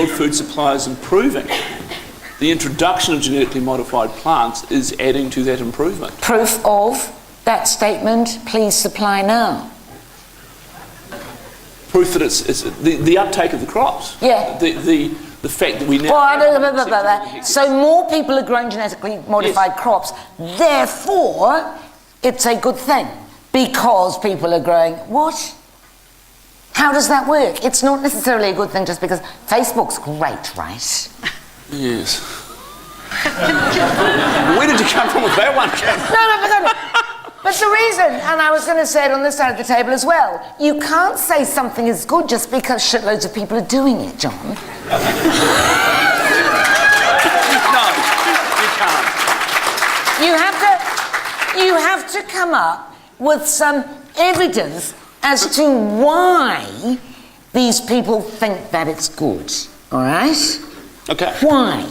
world food supply is improving. The introduction of genetically modified plants is adding to that improvement. Proof of that statement, please supply now. Proof that it's the uptake of the crops. Yeah. The fact that we now... So more people are growing genetically modified crops, therefore it's a good thing because people are growing what? How does that work? It's not necessarily a good thing just because Facebook's great, right? Yes. Where did you come from with that one, Kim? No, but the reason, and I was going to say it on this side of the table as well, you can't say something is good just because shitloads of people are doing it, John. No, you can't. You have to come up with some evidence as to why these people think that it's good, all right? Okay. Why?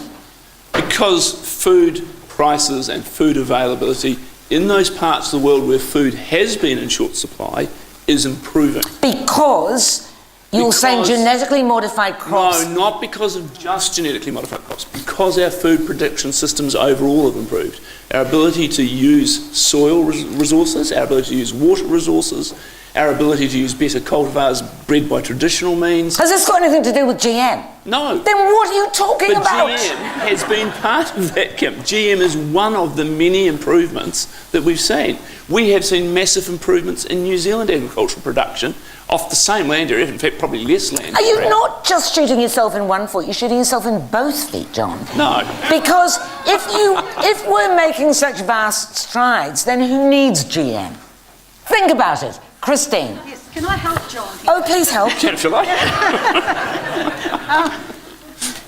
Because food prices and food availability in those parts of the world where food has been in short supply is improving. Because you're saying genetically modified crops... No, not because of just genetically modified crops. Because our food production systems overall have improved. Our ability to use soil resources, our ability to use water resources, our ability to use better cultivars bred by traditional means. Has this got anything to do with GM? No. Then what are you talking about? But GM has been part of that, Kim. GM is one of the many improvements that we've seen. We have seen massive improvements in New Zealand agricultural production off the same land area, in fact probably less land Are you area. not just shooting yourself in one foot, you're shooting yourself in both feet, John? No. Because if we're making such vast strides, then who needs GM? Think about it. Christine. Yes, can I help John here? Oh, please help. If you like.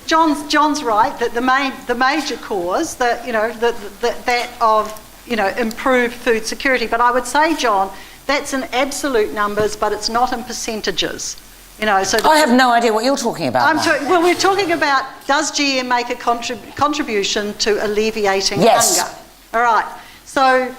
John's right that the major cause that of improved food security. But I would say, John, that's in absolute numbers, but it's not in percentages. So I have no idea what you're talking about. Well, we're talking about, does GM make a contribution to alleviating hunger? All right. So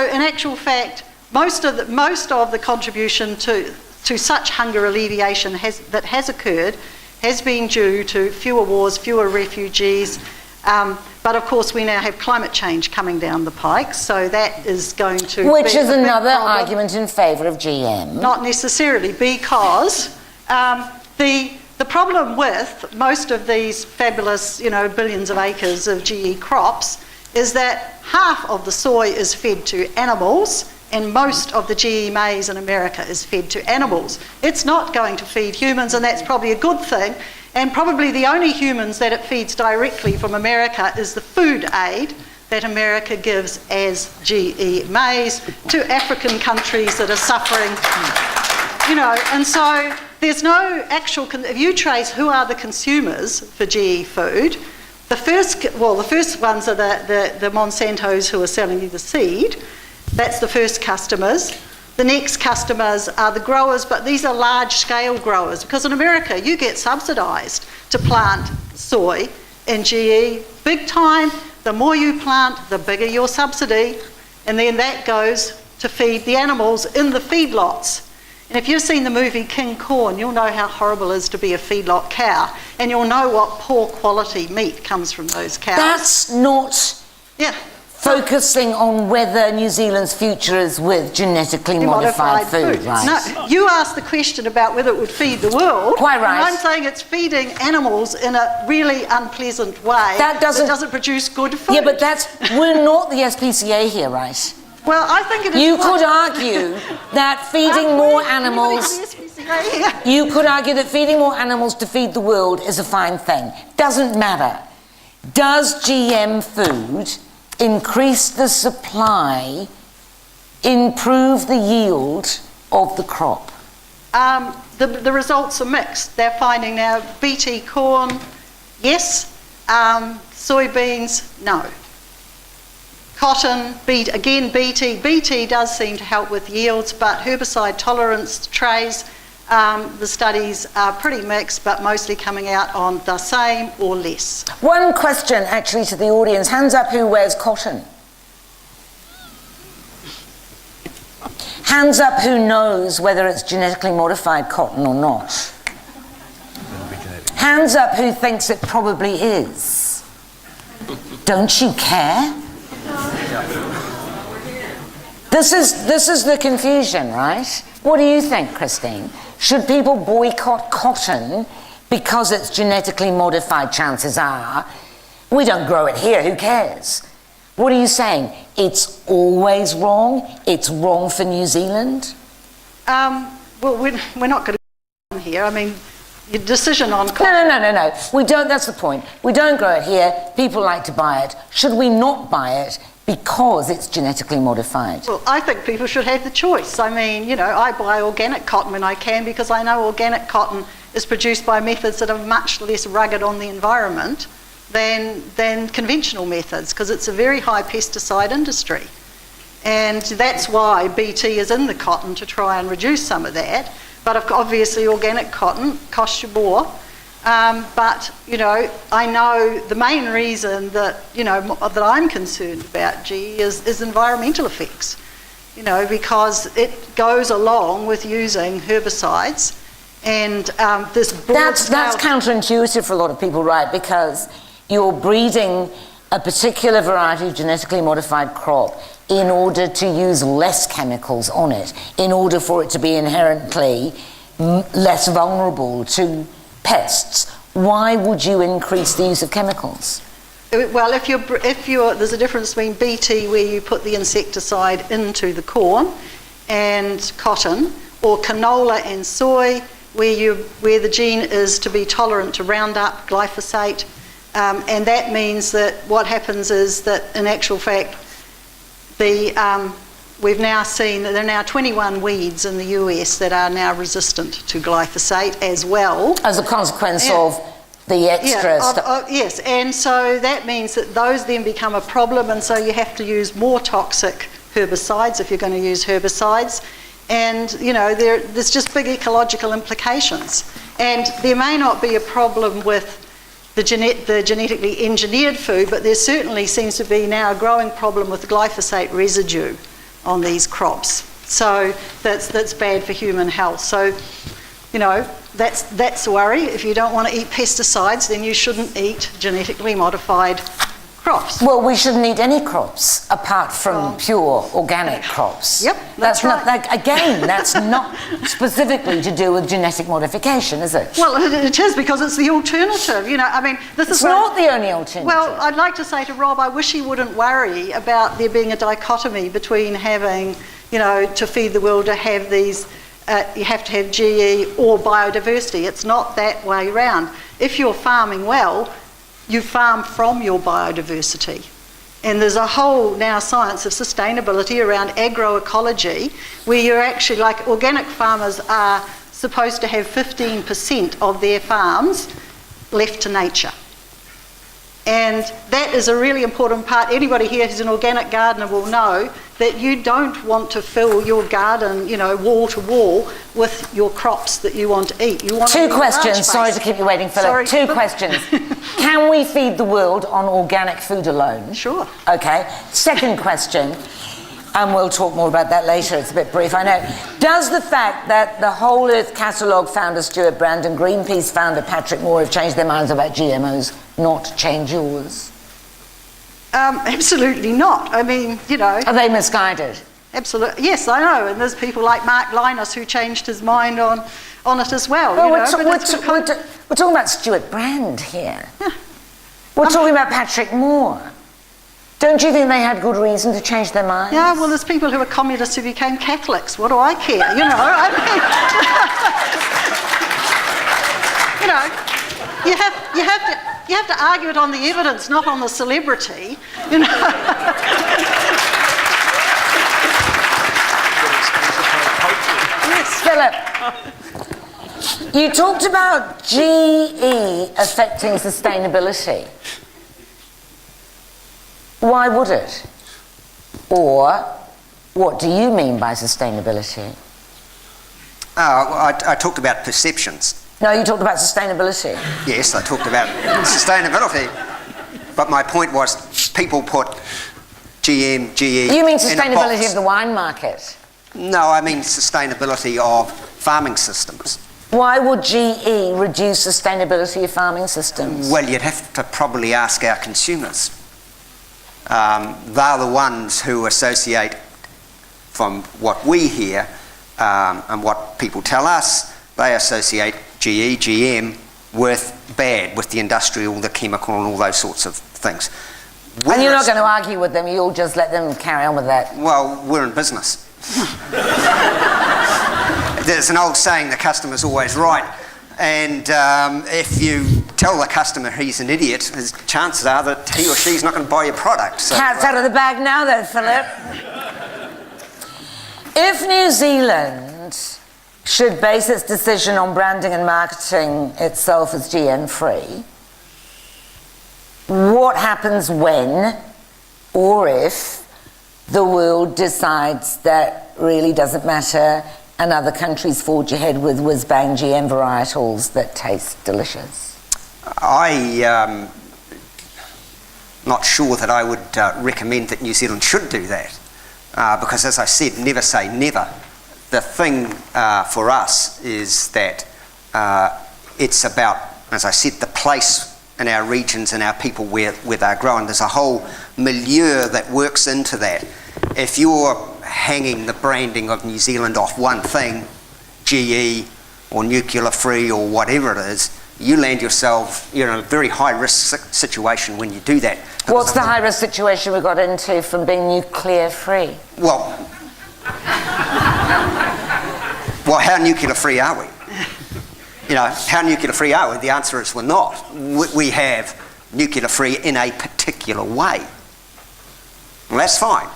in actual fact, most of the contribution to such hunger alleviation that has occurred has been due to fewer wars, fewer refugees, but of course we now have climate change coming down the pike, so that is going to Which is another argument in favour of GM. Not necessarily, because the problem with most of these fabulous, billions of acres of GE crops is that half of the soy is fed to animals and most of the GE maize in America is fed to animals. It's not going to feed humans, and that's probably a good thing. And probably the only humans that it feeds directly from America is the food aid that America gives as GE maize to African countries that are suffering. And so there's no actual... If you trace who are the consumers for GE food, the first ones are the Monsantos who are selling you the seed. That's the first customers. The next customers are the growers, but these are large-scale growers, because in America you get subsidised to plant soy in GE big time. The more you plant, the bigger your subsidy, and then that goes to feed the animals in the feedlots. And if you've seen the movie King Corn, you'll know how horrible it is to be a feedlot cow, and you'll know what poor quality meat comes from those cows. That's not... Yeah. Focusing on whether New Zealand's future is with genetically modified food, right? No, you asked the question about whether it would feed the world. Quite right. And I'm saying it's feeding animals in a really unpleasant way that doesn't produce good food. Yeah, but we're not the SPCA here, right? Well, I think it is... You could argue that feeding more animals... You could argue that feeding more animals to feed the world is a fine thing. Doesn't matter. Does GM food increase the supply, improve the yield of the crop? The results are mixed. They're finding now BT corn, yes. Soybeans, no. Cotton, again BT. BT does seem to help with yields, but herbicide tolerance trays, the studies are pretty mixed, but mostly coming out on the same or less. One question actually to the audience. Hands up who wears cotton. Hands up who knows whether it's genetically modified cotton or not. Hands up who thinks it probably is. Don't you care? This is the confusion, right? What do you think, Christine? Should people boycott cotton because it's genetically modified? Chances are. We don't grow it here, who cares? What are you saying? It's always wrong? It's wrong for New Zealand? Well, we're not going to here. I mean, your decision on cotton... No. We don't, that's the point. We don't grow it here. People like to buy it. Should we not buy it because it's genetically modified? Well, I think people should have the choice. I mean, you know, I buy organic cotton when I can because I know organic cotton is produced by methods that are much less rugged on the environment than conventional methods, because it's a very high pesticide industry. And that's why BT is in the cotton, to try and reduce some of that. But obviously organic cotton costs you more. But, you know, I know the main reason that, you know, that I'm concerned about GE is environmental effects. You know, because it goes along with using herbicides and this broad That's counterintuitive for a lot of people, right? Because you're breeding a particular variety of genetically modified crop in order to use less chemicals on it, in order for it to be inherently less vulnerable to pests. Why would you increase the use of chemicals? Well, if you're, there's a difference between BT, where you put the insecticide into the corn and cotton, or canola and soy, where the gene is to be tolerant to Roundup, glyphosate, and that means that what happens is that, in actual fact, we've now seen that there are now 21 weeds in the US that are now resistant to glyphosate as well. As a consequence of the extra stuff. Yes, and so that means that those then become a problem, and so you have to use more toxic herbicides if you're going to use herbicides. And, you know, there's just big ecological implications. And there may not be a problem with the genetically engineered food, but there certainly seems to be now a growing problem with glyphosate residue on these crops. So that's bad for human health. So, you know, that's a worry. If you don't want to eat pesticides, then you shouldn't eat genetically modified crops. Well, we shouldn't eat any crops apart from pure organic crops. Yep, that's right. That's not specifically to do with genetic modification, is it? Well, it is, because it's the alternative. You know, I mean, it's not the only alternative. Well, I'd like to say to Rob, I wish he wouldn't worry about there being a dichotomy between having, you know, to feed the world, to have these, you have to have GE or biodiversity. It's not that way round. If you're farming well, you farm from your biodiversity. And there's a whole now science of sustainability around agroecology, where you're actually, like, organic farmers are supposed to have 15% of their farms left to nature. And that is a really important part. Anybody here who's an organic gardener will know that you don't want to fill your garden, you know, wall to wall with your crops that you want to eat. You want Two questions. Sorry to keep you waiting, Philip. Two questions. Can we feed the world on organic food alone? Sure. Okay. Second question, and we'll talk more about that later. It's a bit brief, I know. Does the fact that the Whole Earth Catalogue founder Stuart Brand and Greenpeace founder Patrick Moore have changed their minds about GMOs not change yours? Absolutely not. I mean, you know... Are they misguided? Absolutely. Yes, I know. And there's people like Mark Linus who changed his mind on it as well. Well, you we're talking about Stuart Brand here. Yeah. We're talking about Patrick Moore. Don't you think they had good reason to change their minds? Yeah, well, there's people who are communists who became Catholics. What do I care? You know, I mean... you have to argue it on the evidence, not on the celebrity, you know. Yes. Philip, you talked about GE affecting sustainability. Why would it? Or what do you mean by sustainability? I talked about perceptions. No, you talked about sustainability. Yes, I talked about sustainability. But my point was, people put GM, GE You mean in a sustainability box. of the wine market? No, I mean sustainability of farming systems. Why would GE reduce sustainability of farming systems? Well, you'd have to probably ask our consumers. They're the ones who associate, from what we hear and what people tell us, they associate GE, GM with bad, with the industrial, the chemical and all those sorts of things. And you're not going to argue with them, you'll just let them carry on with that. Well, we're in business. There's an old saying, the customer's always right. And if you tell the customer he's an idiot, his chances are that he or she's not going to buy your product. So, Cat's out of the bag now then, Philip. If New Zealand should base its decision on branding and marketing itself as GM-free, what happens when or if the world decides that really doesn't matter and other countries forge ahead with whiz-bang GM varietals that taste delicious? I'm not sure that I would recommend that New Zealand should do that because, as I said, never say never. The thing for us is that it's about, as I said, the place in our regions and our people where they're growing. There's a whole milieu that works into that. If you're hanging the branding of New Zealand off one thing, GE or nuclear free or whatever it is, you land yourself in a very high risk situation when you do that. What's the high risk situation we got into from being nuclear free? Well, how nuclear free are we? You know, how nuclear free are we? The answer is we're not. We have nuclear free in a particular way. Well, that's fine.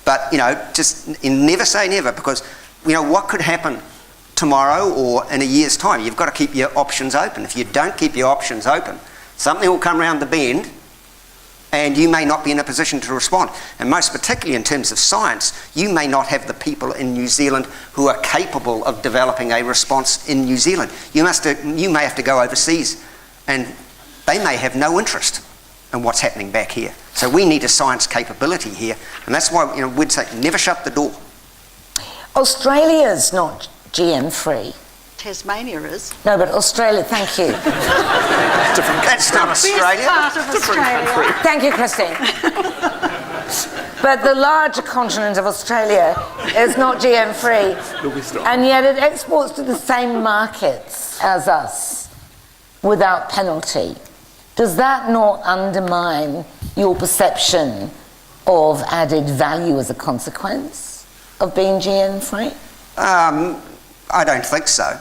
But, you know, just never say never, because, you know, what could happen tomorrow or in a year's time? You've got to keep your options open. If you don't keep your options open, something will come around the bend and you may not be in a position to respond. And most particularly in terms of science, you may not have the people in New Zealand who are capable of developing a response in New Zealand. You may have to go overseas, and they may have no interest in what's happening back here. So we need a science capability here, and that's why, you know, we'd say never shut the door. Australia's not GM free. Tasmania is. No, but Australia, thank you. That's not Australia. Best part of Australia. Thank you, Christine. But the larger continent of Australia is not GM free, and yet it exports to the same markets as us without penalty. Does that not undermine your perception of added value as a consequence of being GM free? I don't think so.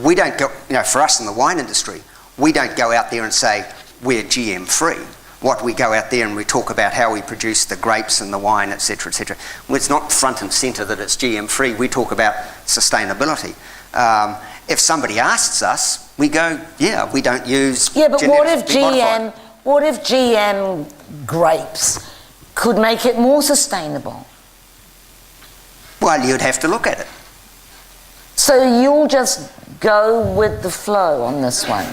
We don't go, you know, for us in the wine industry, we don't go out there and say we're GM free. What we go out there and we talk about how we produce the grapes and the wine, etc., etc. Well, it's not front and centre that it's GM free. We talk about sustainability. If somebody asks us, we go, yeah, we don't use. Yeah, but genetically modified. what if GM grapes could make it more sustainable? Well, you'd have to look at it. So you'll just go with the flow on this one?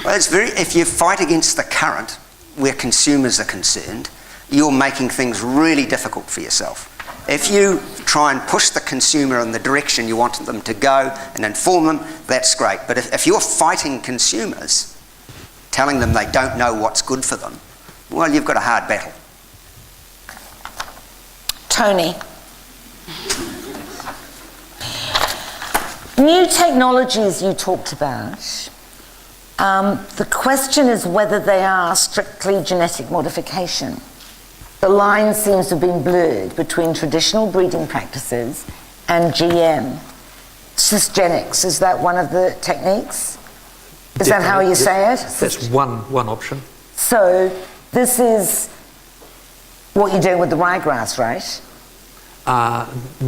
Well, if you fight against the current where consumers are concerned, you're making things really difficult for yourself. If you try and push the consumer in the direction you want them to go and inform them, that's great. But if you're fighting consumers, telling them they don't know what's good for them, well, you've got a hard battle. Tony. New technologies you talked about, the question is whether they are strictly genetic modification. The line seems to have been blurred between traditional breeding practices and GM. Cisgenics, is that one of the techniques? Is that how you say it? That's one option. So this is what you're doing with the ryegrass, right?